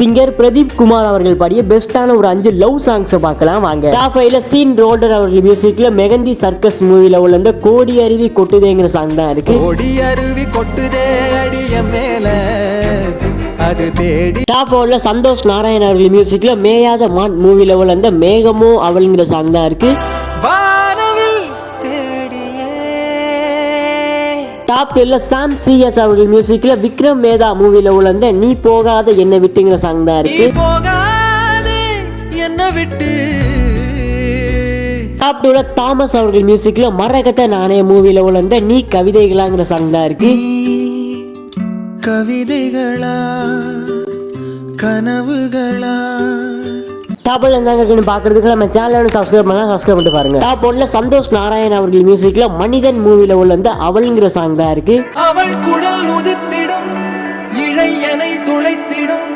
Singer Pradeep Kumar அவர்கள் பாடிய பெஸ்டான ஒரு 5 லவ் சாங்ஸ் பார்க்கலாம் வாங்க. டாப் 5ல சீன் ரோல்டர் அவர்கள் மியூசிக்ல மெகந்தி சர்க்கஸ் மூவில உள்ள அந்த கோடி அருவி கொட்டுதேங்கிற சாங் தான் இருக்கு. கோடி அருவி கொட்டுதே அடிய மேல அது தேடி. டாப் 4ல சந்தோஷ் நாராயண் அவர்கள் மியூசிக்ல மேயாத மான் மூவில உள்ள அந்த மேகமோ அவள்ங்கிற சாங் தான் இருக்கு. டாப் 3ல சாம் சிஎஸ் அவர்கள் மியூசிக்ல விக்ரம் மேதா மூவில உள்ள நீ போகாத என்ன விட்டுங்கிற சாங் தான் இருக்கு. டாப் 2ல தாமஸ் அவர்கள் மியூசிக்ல மரகத நாணய மூவில உள்ள நீ கவிதைகளாங்கிற சாங் தான் இருக்கு. கவிதைகளா கனவுகளா டாப்ல இருந்தாங்க பாக்குறதுக்கு நம்ம சேனலை சப்ஸ்கிரைப் பண்ணலாம், சப்ஸ்கிரைப் பண்ணிட்டு பாருங்க. டாப் 1ல சந்தோஷ் நாராயண் அவர்கள் மியூசிக்ல மனிதன் மூவில உள்ள அவள்ங்கிற சாங் தான் இருக்கு. அவள் குடல் உதிர்த்திடும் இழையனை துளைத்திடும்